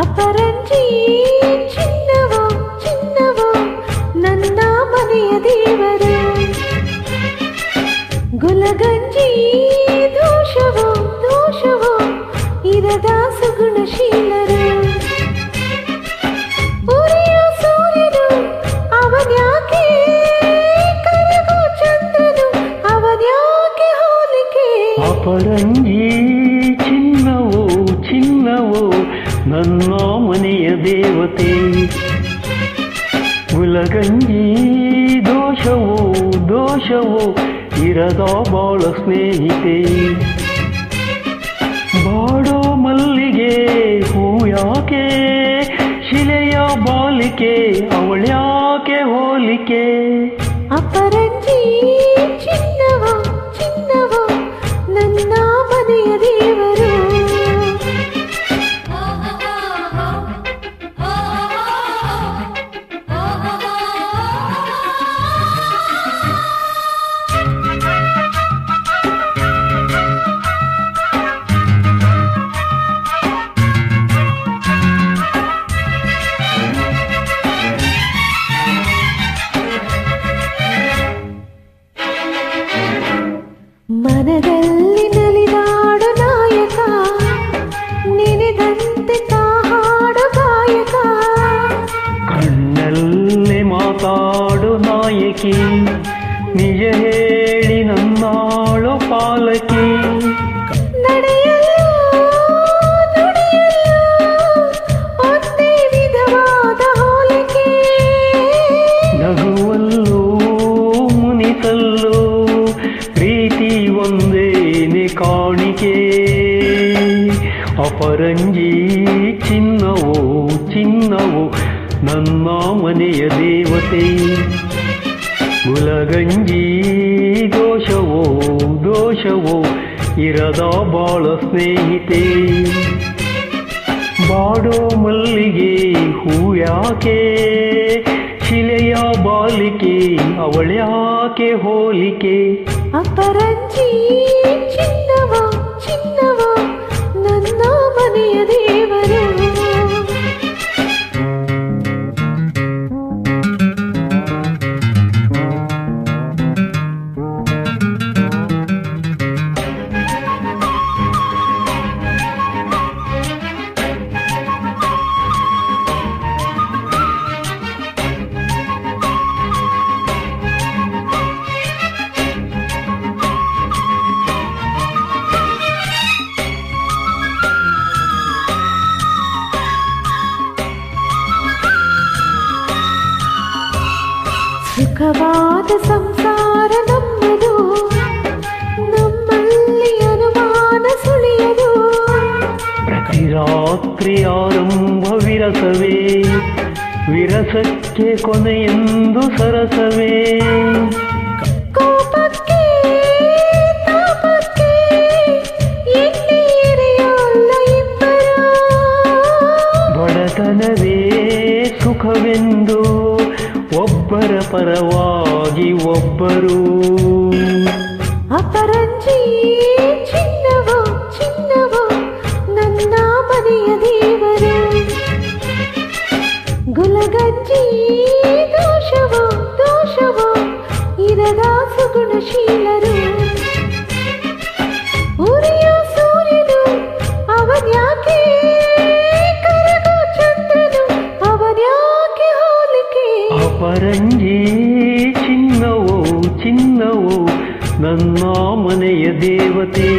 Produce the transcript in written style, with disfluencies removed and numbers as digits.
ಅಪರಂಜಿ ಚಿನ್ನವೋ ಚಿನ್ನವೋ ನನ್ನ ಮನೆಯ ದೇವರು, ಗುಲಗಂಜಿ ದೋಷವೋ ದೋಷವೋ ಇರದ ಸುಗುಣಶೀಲರು, ಉರಿಯೋ ಸೂರ್ಯನು ಅವನ್ಯಾಕೆ, ಕರಗೋ ಚಂದ್ರನು ಅವನ್ಯಾಕೆ ಹೋಲಿಕೆ. ಅಪರಂಜಿ ಚಿನ್ನವೋ ಚಿನ್ನವೋ ನನ್ನ ಮನೆಯ ದೇವತೆ, ಗುಲಗಂಜಿ ದೋಷವೋ ದೋಷವೋ ಇರದ ಬಾಳ ಸ್ನೇಹಿತೆ. ಬಾಡೋ ಮಲ್ಲಿಗೆ ಹೂ ಯಾಕೆ, ಶಿಲೆಯ ಬಾಲಿಕೆ ಅವಳ್ಯಾಕೆ ಹೋಲಿಕೆ. ಅಪರಂಜಿ ಚಿನ್ನವೋ ಚಿನ್ನವೋ ನನ್ನ ಮನೆಯ ದೇವರು. ಮನದಲ್ಲಿ ನಲಿದಾಡು ನಾಯಕ, ನೆನೆದಂತೆ ಹಾಡು ಗಾಯಕ. ಕಣ್ಣಲ್ಲಿ ಮಾತಾಡು ನಾಯಕಿ, ನಿಜ ಹೇಳಿ ನನ್ನಾಳು ಪಾಲಕಿ. ನಡೆಯಲು ನುಡಿಯಲು ಒಂದೇ ವಿಧವಾದ ಹೋಲಿಕೆ, ನಗುವಲ್ಲೂ ಮುನಿಸಲ್ಲೂ ಪ್ರೀತಿ ಒಂದೇನೆ ಕಾಣಿಕೆ. ಅಪರಂಜಿ ಚಿನ್ನವೋ ಚಿನ್ನವೋ ನನ್ನ ಮನೆಯ ದೇವತೆ, ಗುಲಗಂಜಿ ದೋಷವೋ ದೋಷವೋ ಇರದ ಬಾಳ ಸ್ನೇಹಿತೆ. ಬಾಡೋ ಮಲ್ಲಿಗೆ ಹೂ ಯಾಕೆ, ಶಿಲೆಯ ಬಾಲಿಕೆ ಅವಳ್ಯಾಕೆ ಹೋಲಿಕೆ. ಅಪರಂಜಿ ಚಿನ್ನವೋ ಚಿನ್ನವೋ ನನ್ನ ಮನೆಯ ದೇವರು. ಸುಖವಾದ ಸಂಸಾರ ನಮ್ಮದು, ನಮ್ಮಲ್ಲಿ ಅನುಮಾನ ಸುಳಿಯದು. ಪ್ರತಿ ರಾತ್ರಿ ಆರಂಭ ವಿರಸವೇ, ವಿರಸಕ್ಕೆ ಕೊನೆಯೆಂದು ಸರಸವೇ. ಕೋಪಕ್ಕೆ ತಾಪಕ್ಕೆ ಎಲ್ಲಿ ಎರೆಯಲ್ಲ ಇಬ್ಬರು, ಬಡತನವೇ ಸುಖವೆಂದು ಒಬ್ಬರ ಪರವಾಗಿ ಒಬ್ಬರು. ಅಪರಂಜಿ ಚಿನ್ನವೋ ಚಿನ್ನವೋ ನನ್ನ ಮನೆಯ ದೇವರು, ಗುಲಗಂಜಿ ದೋಷವೋ ದೋಷವೋ ಇರದ ಸುಗುಣಶೀಲರು, ಉರಿಯೋ ಸೂರ್ಯನು ಅವನ್ಯಾಕೆ, ಕರಗೋ ಚಂದ್ರನು ಅವನ್ಯಾಕೆ ಹೋಲಿಕೆ. ಅಪರಂಜಿ ಚಿನ್ನವೋ ಚಿನ್ನವೋ ನನ್ನ ಮನೆಯ ದೇವತೆ.